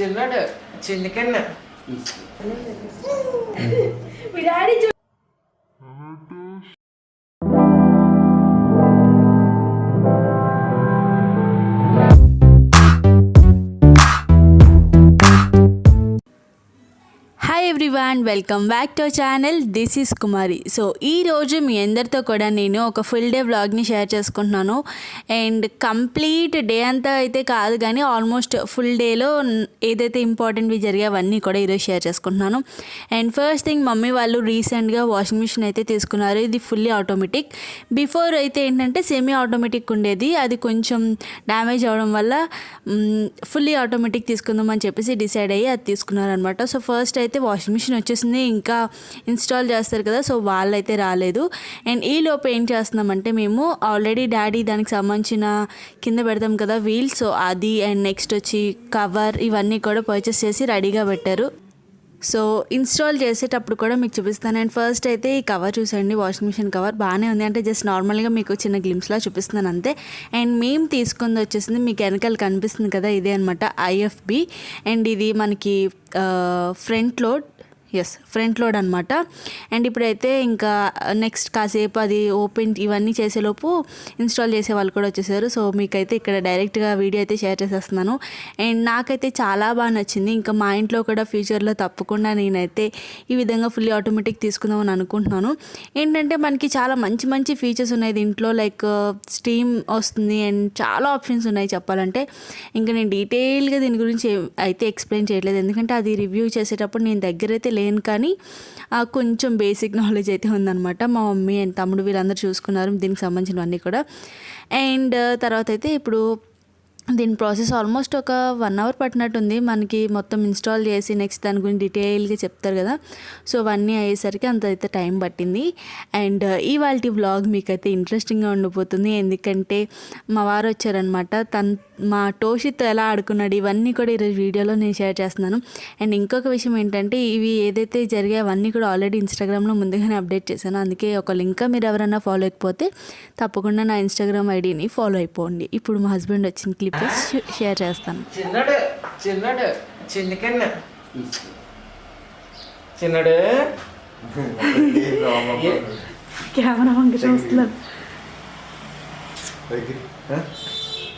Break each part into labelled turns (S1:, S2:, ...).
S1: చిన్నాడు చిన్నకన్నా
S2: మీ daddy hi everyone, welcome back to our channel. This is Kumari. So ఈరోజు మీ అందరితో కూడా నేను ఒక ఫుల్ డే వ్లాగ్ని షేర్ చేసుకుంటున్నాను. అండ్ కంప్లీట్ డే అంతా అయితే కాదు కానీ ఆల్మోస్ట్ ఫుల్ డేలో ఏదైతే ఇంపార్టెంట్వి జరిగాయో అవన్నీ కూడా ఈరోజు షేర్ చేసుకుంటున్నాను. అండ్ ఫస్ట్ థింగ్, మమ్మీ వాళ్ళు రీసెంట్గా వాషింగ్ మిషన్ అయితే తీసుకున్నారు. ఇది ఫుల్లీ ఆటోమేటిక్. బిఫోర్ అయితే ఏంటంటే సెమీ ఆటోమేటిక్ ఉండేది, అది కొంచెం డ్యామేజ్ అవ్వడం వల్ల ఫుల్లీ ఆటోమేటిక్ తీసుకుందామని చెప్పేసి డిసైడ్ అయ్యి అది తీసుకున్నారనమాట. సో ఫస్ట్ అయితే వాషింగ్ మిషన్ వచ్చేసింది, ఇంకా ఇన్స్టాల్ చేస్తారు కదా, సో వాళ్ళైతే రాలేదు. అండ్ ఈ లోపు ఏం చేస్తున్నామంటే మేము ఆల్రెడీ డాడీ దానికి సంబంధించిన కింద పెడతాం కదా వీల్, సో అది అండ్ నెక్స్ట్ వచ్చి కవర్ ఇవన్నీ కూడా పర్చేస్ చేసి రెడీగా పెట్టారు. సో ఇన్స్టాల్ చేసేటప్పుడు కూడా మీకు చూపిస్తాను. అండ్ ఫస్ట్ అయితే ఈ కవర్ చూసండి, వాషింగ్ మిషన్ కవర్ బాగానే ఉంది, అంటే జస్ట్ నార్మల్గా మీకు చిన్న గ్లిమ్స్లా చూపిస్తున్నాను అంతే. అండ్ మేము తీసుకుంది వచ్చేసింది, మీకు వెనకాల కనిపిస్తుంది కదా, ఇదే అనమాట ఐఎఫ్బి. అండ్ ఇది మనకి ఫ్రంట్ లోడ్ అనమాట. అండ్ ఇప్పుడైతే ఇంకా నెక్స్ట్ కాసేపు అది ఓపెన్ ఇవన్నీ చేసేలోపు ఇన్స్టాల్ చేసే వాళ్ళు కూడా వచ్చేసారు. సో మీకైతే ఇక్కడ డైరెక్ట్గా వీడియో అయితే షేర్ చేసేస్తున్నాను. అండ్ నాకైతే చాలా బాగా నచ్చింది. ఇంకా మా ఇంట్లో కూడా ఫ్యూచర్లో తప్పకుండా నేనైతే ఈ విధంగా ఫుల్లీ ఆటోమేటిక్ తీసుకుందామని అనుకుంటున్నాను. ఏంటంటే మనకి చాలా మంచి మంచి ఫీచర్స్ ఉన్నాయి దీంట్లో, లైక్ స్టీమ్ వస్తుంది అండ్ చాలా ఆప్షన్స్ ఉన్నాయి చెప్పాలంటే. ఇంకా నేను డీటెయిల్గా దీని గురించి అయితే ఎక్స్ప్లెయిన్ చేయట్లేదు, ఎందుకంటే అది రివ్యూ చేసేటప్పుడు నేను దగ్గర అయితే లేను, కానీ కొంచెం బేసిక్ నాలెడ్జ్ అయితే ఉందన్నమాట. మా మమ్మీ అండ్ తమ్ముడు వీళ్ళందరూ చూసుకున్నారు దీనికి సంబంధించినవన్నీ కూడా. అండ్ తర్వాత అయితే ఇప్పుడు దీని ప్రాసెస్ ఆల్మోస్ట్ ఒక 1 అవర్ పట్టినట్టుంది మనకి మొత్తం ఇన్స్టాల్ చేసి, నెక్స్ట్ దాని గురించి డీటెయిల్గా చెప్తారు కదా, సో అవన్నీ అయ్యేసరికి అంత అయితే టైం పట్టింది. అండ్ ఇవాళ వ్లాగ్ మీకైతే ఇంట్రెస్టింగ్గా ఉండిపోతుంది, ఎందుకంటే మా వారు వచ్చారనమాట. మా టోషితో ఎలా ఆడుకున్నాడు ఇవన్నీ కూడా ఈరోజు వీడియోలో నేను షేర్ చేస్తున్నాను. అండ్ ఇంకొక విషయం ఏంటంటే, ఇవి ఏదైతే జరిగాయో అవన్నీ కూడా ఆల్రెడీ ఇన్స్టాగ్రామ్లో ముందుగానే అప్డేట్ చేశాను, అందుకే ఒక లింక్ మీరు ఎవరైనా ఫాలో అయిపోతే తప్పకుండా నా ఇన్స్టాగ్రామ్ ఐడిని ఫాలో అయిపోండి. ఇప్పుడు మా హస్బెండ్ వచ్చిన క్లిప్ షేర్ చేస్తాను.
S1: చిన్నాడు చిన్నాడు చిన్నకన్నా చిన్నాడు
S2: కెమెరా వంక చూస్తున్నారు.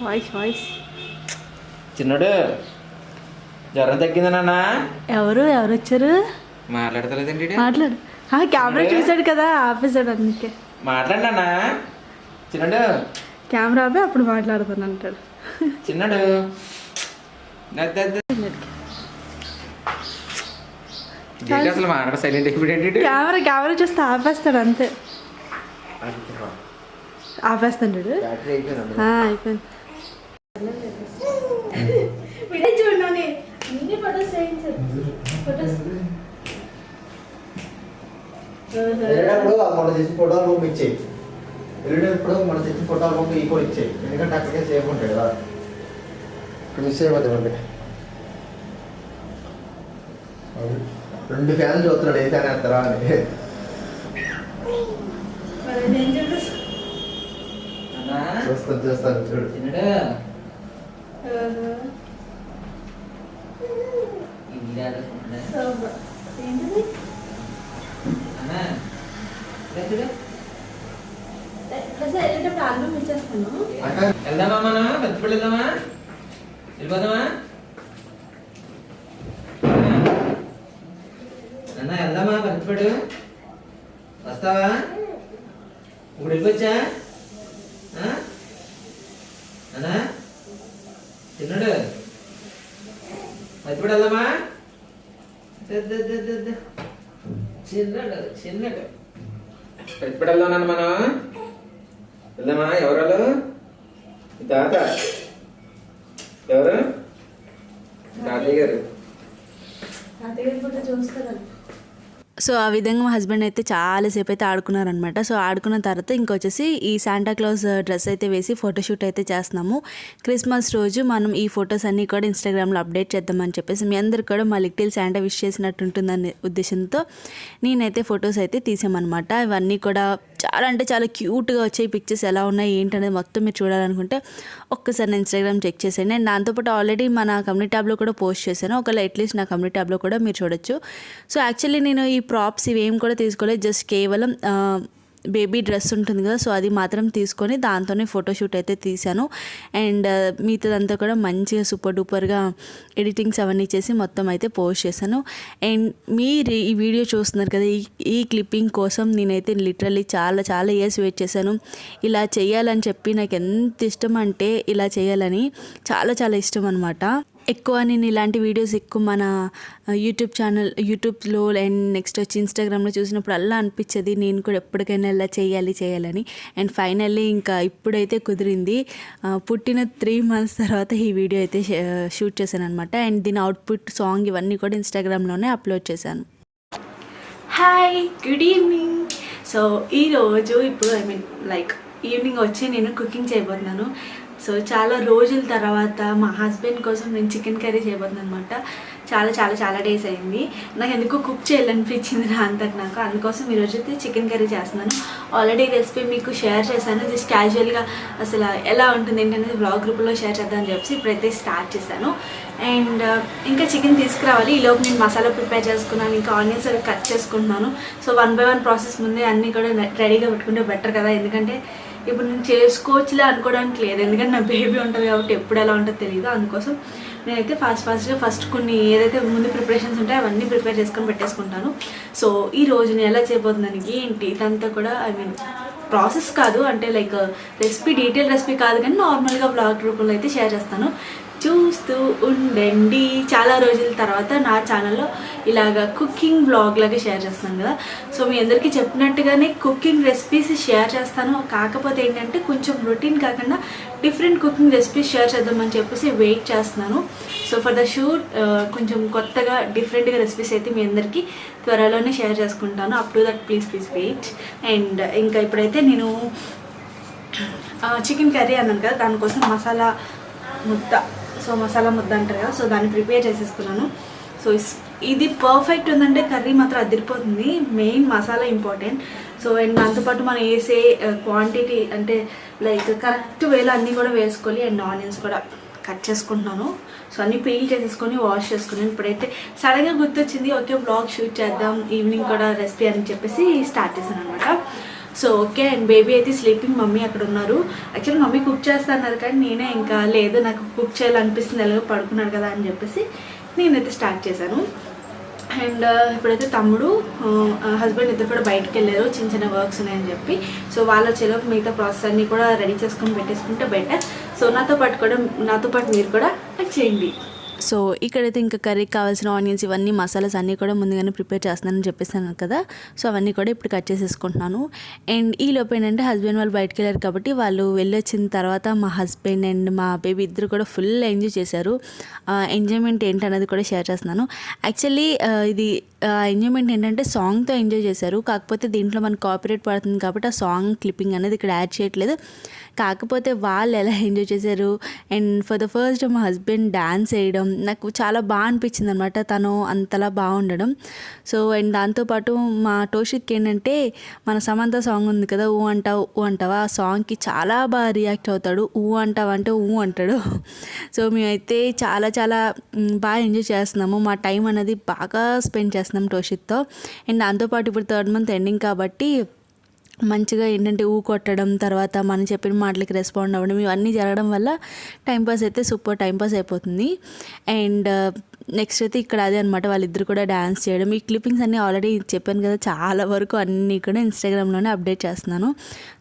S2: వాయిస్
S1: చిన్నాడు జ్వరం తగ్గిందా నాన్న?
S2: ఎవరు వచ్చారు?
S1: మాట్లాడతలేదండి.
S2: మాట్లాడు. కెమెరా చూసాడు కదా, ఆపేసాడు అందుకే.
S1: మాట్లాడినా చిన్నాడు,
S2: కెమెరా ఆపే అప్పుడు మాట్లాడుతాను అంటాడు
S1: చిన్నాడు. అసలు మాట్లాడ సైలెంట్ అయిపోయింది.
S2: కెమెరా చూస్తే ఆపేస్తాడు అంతే, ఆపేస్తాడు. అయిపోయింది. చూడండి అన్ని ఫొటోస్
S3: మనం చేసిన ఫోటో ఆల్బమ్ ఇచ్చేయి, వెళ్ళేటప్పుడు మనం తెచ్చిన ఫోటో ఆల్బమ్ ఈ కూడా ఇచ్చేయి, ఎందుకంటే అక్కడికే సేఫ్ ఉంటాయి కదా, ఇక్కడ మిస్ అయిపోతామండి. 2 ఫ్యాన్లు చూస్తున్నాడు ఏ ఫ్యాన్ వేస్తారా అని. చూస్తాను చూడు.
S1: వెళ్దామా మనం పెద్దపల్లి వెళ్దామా? వెళ్ళిపోదామా అన్న? వెళ్దామా పెద్దపడు? వస్తావా? ఇప్పుడు వెళ్ళిపోచ్చా అన్నా? చిన్నాడు పెద్దపడు వెళ్దామా? చిన్నాడు పెద్దపడు వెళ్దామన్నా మనం? వెళ్దామా? ఎవరు తాత? ఎవరు? తాతయ్య గారు.
S2: సో ఆ విధంగా మా హస్బెండ్ అయితే చాలాసేపు అయితే ఆడుకున్నారనమాట. సో ఆడుకున్న తర్వాత ఇంకొచ్చేసి ఈ శాంటా క్లాస్ డ్రెస్ అయితే వేసి ఫోటోషూట్ అయితే చేస్తున్నాము. క్రిస్మస్ రోజు మనం ఈ ఫొటోస్ అన్నీ కూడా ఇన్స్టాగ్రామ్లో అప్డేట్ చేద్దామని చెప్పేసి మీ అందరికి కూడా మా లిటిల్ శాంటా విష్ చేసినట్టు ఉంటుందనే ఉద్దేశంతో నేనైతే ఫొటోస్ అయితే తీసామన్నమాట. ఇవన్నీ కూడా చాలా అంటే చాలా క్యూట్గా వచ్చాయి పిక్చర్స్. ఎలా ఉన్నాయి ఏంటనేది మొత్తం మీరు చూడాలనుకుంటే ఒక్కసారి నేను ఇన్స్టాగ్రామ్ చెక్ చేసేయండి. అండ్ దాంతోపాటు ఆల్రెడీ మన కమ్యూనిటీ ట్యాబ్లో కూడా పోస్ట్ చేశాను. ఒకవేళ అట్లీస్ట్ నా కమ్యూనిటీ ట్యాబ్లో కూడా మీరు చూడొచ్చు. సో యాక్చువల్లీ నేను ఈ ప్రాప్స్ ఇవేం కూడా తీసుకోలేదు, జస్ట్ కేవలం బేబీ డ్రెస్ ఉంటుంది కదా, సో అది మాత్రం తీసుకొని దాంతోనే ఫోటోషూట్ అయితే తీశాను. అండ్ మిగతాదంతా కూడా మంచిగా సూపర్ డూపర్గా ఎడిటింగ్స్ అవన్నీ చేసి మొత్తం అయితే పోస్ట్ చేశాను. అండ్ మీరు ఈ వీడియో చూస్తున్నారు కదా, ఈ క్లిప్పింగ్ కోసం నేనైతే లిటరల్లీ చాలా చాలా ఇయర్స్ వెయిట్ చేశాను. ఇలా చేయాలని చెప్పి నాకు ఎంత ఇష్టం అంటే ఇలా చేయాలని చాలా చాలా ఇష్టం అనమాట. ఎక్కువ నేను ఇలాంటి వీడియోస్ ఎక్కువ మన యూట్యూబ్లో అండ్ నెక్స్ట్ వచ్చి ఇన్స్టాగ్రామ్లో చూసినప్పుడు అలా అనిపించేది నేను కూడా ఎప్పటికైనా ఇలా చేయాలని. అండ్ ఫైనల్లీ ఇంకా ఇప్పుడైతే కుదిరింది. పుట్టిన 3 months తర్వాత ఈ వీడియో అయితే షూట్ చేశాను అనమాట. అండ్ దీని అవుట్పుట్ సాంగ్ ఇవన్నీ కూడా ఇన్స్టాగ్రామ్లోనే అప్లోడ్ చేశాను. Hi, good evening. సో ఈరోజు ఇప్పుడు లైక్ ఈవినింగ్ వచ్చి నేను కుకింగ్ చేయబోతున్నాను. సో చాలా రోజుల తర్వాత మా హస్బెండ్ కోసం నేను చికెన్ కర్రీ చేయబోతున్నాను అనమాట. చాలా చాలా చాలా డేస్ అయింది. నాకు ఎందుకో కుక్ చేయాలనిపించింది నాకు. అందుకోసం ఈరోజు అయితే చికెన్ కర్రీ చేస్తున్నాను. ఆల్రెడీ రెసిపీ మీకు షేర్ చేశాను. జస్ట్ క్యాజువల్గా అసలు ఎలా ఉంటుంది ఏంటనేది బ్లాగ్ గ్రూప్లో షేర్ చేద్దామని చెప్పి ఇప్పుడైతే స్టార్ట్ చేశాను. అండ్ ఇంకా చికెన్ తీసుకురావాలి. ఈలోపు నేను మసాలా ప్రిపేర్ చేసుకున్నాను, ఇంకా ఆనియన్స్ అవి కట్ చేసుకుంటున్నాను. సో 1 by 1 ప్రాసెస్ ముందే అన్నీ కూడా రెడీగా పెట్టుకుంటే బెటర్ కదా. ఎందుకంటే ఇప్పుడు నేను చేసుకోవచ్చులే అనుకోవడానికి లేదు, ఎందుకంటే నా బేబీ ఉంటుంది కాబట్టి ఎప్పుడు ఎలా ఉంటుందో తెలియదు. అందుకోసం నేనైతే ఫస్ట్ కొన్ని ఏదైతే ముందు ప్రిపరేషన్స్ ఉంటాయో అవన్నీ ప్రిపేర్ చేసుకొని పెట్టేసుకుంటాను. సో ఈ రోజు నేను ఎలా చేయబోతున్నాను ఏంటి ఇదంతా కూడా ప్రాసెస్ కాదు, అంటే లైక్ డీటెయిల్ రెసిపీ కాదు, కానీ నార్మల్గా బ్లాగ్ రూపంలో అయితే షేర్ చేస్తాను. చూస్తూ ఉండండి. చాలా రోజుల తర్వాత నా ఛానల్లో ఇలాగ కుకింగ్ బ్లాగ్ లాగా షేర్ చేస్తాను కదా. సో మీ అందరికీ చెప్పినట్టుగానే కుకింగ్ రెసిపీస్ షేర్ చేస్తాను. కాకపోతే ఏంటంటే కొంచెం రొటీన్ కాకుండా డిఫరెంట్ కుకింగ్ రెసిపీస్ షేర్ చేద్దామని చెప్పేసి వెయిట్ చేస్తున్నాను. సో ఫర్ ద షూట్ కొంచెం కొత్తగా డిఫరెంట్గా రెసిపీస్ అయితే మీ అందరికీ త్వరలోనే షేర్ చేసుకుంటాను. Up to that please wait. And ఇంకా ఇప్పుడైతే నేను చికెన్ కర్రీ అన్నాను కదా, దానికోసం మసాలా ముద్ద అంటారు కదా, సో దాన్ని ప్రిపేర్ చేసేసుకున్నాను. సో ఇది పర్ఫెక్ట్ ఉందంటే కర్రీ మాత్రం అదిరిపోతుంది. Main masala important. So and దాంతోపాటు మనం వేసే క్వాంటిటీ అంటే లైక్ కరెక్ట్ వేలో అన్నీ కూడా వేసుకోవాలి. అండ్ ఆనియన్స్ కూడా కట్ చేసుకుంటున్నాను. సో అన్నీ పీల్ చేసేసుకొని వాష్ చేసుకున్నాను. ఇప్పుడైతే సడన్గా గుర్తొచ్చింది, ఓకే బ్లాగ్ షూట్ చేద్దాం ఈవినింగ్ కూడా రెసిపీ అని చెప్పేసి స్టార్ట్ చేశాను అనమాట. So okay. అండ్ బేబీ అయితే స్లీపింగ్, మమ్మీ అక్కడ ఉన్నారు. యాక్చువల్లీ మమ్మీ కుక్ చేస్తున్నారు, కానీ నేనే ఇంకా లేదు నాకు కుక్ చేయాలనిపిస్తుంది, ఎలాగో పడుకున్నాడు కదా అని చెప్పేసి నేనైతే స్టార్ట్ చేశాను. అండ్ ఇప్పుడైతే తమ్ముడు హస్బెండ్ ఇద్దరు కూడా బయటకు వెళ్ళారు, చిన్న వర్క్స్ ఉన్నాయని చెప్పి. సో వాళ్ళ వచ్చేలోపు మిగతా ప్రాసెస్ అన్నీ కూడా రెడీ చేసుకొని పెట్టేసుకుంటే బెటర్. సో నాతో పాటు మీరు కూడా చేయండి. సో ఇక్కడైతే ఇంకా కర్రీకి కావాల్సిన ఆనియన్స్ ఇవన్నీ మసాలాస్ అన్నీ కూడా ముందుగానే ప్రిపేర్ చేస్తున్నానని చెప్పేసాను కదా. సో అవన్నీ కూడా ఇప్పుడు కట్ చేసేసుకుంటున్నాను. అండ్ ఈ లోపు ఏంటంటే హస్బెండ్ వాళ్ళు బయటకు వెళ్ళారు కాబట్టి వాళ్ళు వెళ్ళొచ్చిన తర్వాత మా హస్బెండ్ అండ్ మా బేబీ ఇద్దరు కూడా ఫుల్ ఎంజాయ్ చేశారు. ఎంజాయ్మెంట్ ఏంటనేది కూడా షేర్ చేస్తున్నాను. యాక్చువల్లీ ఇది ఎంజాయ్మెంట్ ఏంటంటే సాంగ్తో ఎంజాయ్ చేశారు. కాకపోతే దీంట్లో మనకు కాపీరైట్ పడుతుంది కాబట్టి ఆ సాంగ్ క్లిప్పింగ్ అనేది ఇక్కడ యాడ్ చేయట్లేదు. కాకపోతే వాళ్ళు ఎలా ఎంజాయ్ చేశారు. అండ్ ఫర్ ద ఫస్ట్ మా హస్బెండ్ డాన్స్ వేయడం నాకు చాలా బాగా అనిపించింది అనమాట, తను అంతలా బాగుండడం. సో అండ్ దాంతోపాటు మా టోషిత్కి ఏంటంటే మన సమంత సాంగ్ ఉంది కదా, ఊ అంటావా, ఆ సాంగ్కి చాలా బాగా రియాక్ట్ అవుతాడు. ఊ అంటావా అంటే ఊ అంటాడు. సో మేమైతే చాలా చాలా బాగా ఎంజాయ్ చేస్తున్నాము. మా టైం అనేది బాగా స్పెండ్ చేస్తున్నాం టోషిత్తో. అండ్ దాంతోపాటు ఇప్పుడు 3rd month ఎండింగ్ కాబట్టి మంచిగా ఏంటంటే ఊ కొట్టడం, తర్వాత మనం చెప్పిన మాటలకి రెస్పాండ్ అవ్వడం, ఇవన్నీ జరగడం వల్ల టైంపాస్ అయితే సూపర్ టైంపాస్ అయిపోతుంది. అండ్ నెక్స్ట్ అయితే ఇక్కడ అదే అనమాట, వాళ్ళిద్దరు కూడా డ్యాన్స్ చేయడం. ఈ క్లిప్పింగ్స్ అన్నీ ఆల్రెడీ చెప్పాను కదా, చాలా వరకు అన్నీ కూడా ఇన్స్టాగ్రామ్లోనే అప్డేట్ చేస్తున్నాను.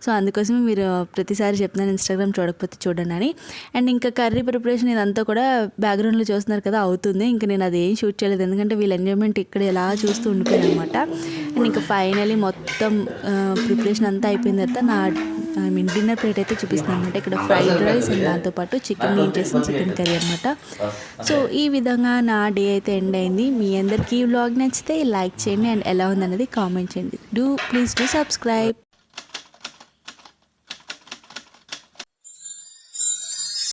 S2: సో అందుకోసమే మీరు ప్రతిసారి చెప్తున్నాను ఇన్స్టాగ్రామ్ చూడకపోతే చూడండి అని. అండ్ ఇంకా కర్రీ ప్రిపరేషన్ ఇదంతా కూడా బ్యాక్గ్రౌండ్లో చూస్తున్నారు కదా అవుతుంది. ఇంకా నేను అదేం షూట్ చేయలేదు, ఎందుకంటే వీళ్ళ ఎంజాయ్మెంట్ ఇక్కడ ఎలా చూస్తూ ఉండిపోయాను అనమాట. అండ్ ఇంకా ఫైనలీ మొత్తం ప్రిపరేషన్ అంతా అయిపోయిన తర్వాత డిన్నర్ ప్లేట్ అయితే చూపిస్తున్నాను అనమాట. ఇక్కడ ఫ్రైడ్ రైస్ అండ్ దాంతోపాటు చికెన్ నేను చేసిన చికెన్ కర్రీ అనమాట. సో ఈ విధంగా నా డే అయితే ఎండ్ అయింది. మీ అందరికీ ఈ వ్లాగ్ నచ్చితే లైక్ చేయండి అండ్ ఎలా ఉందన్నది కామెంట్ చేయండి. Please do subscribe.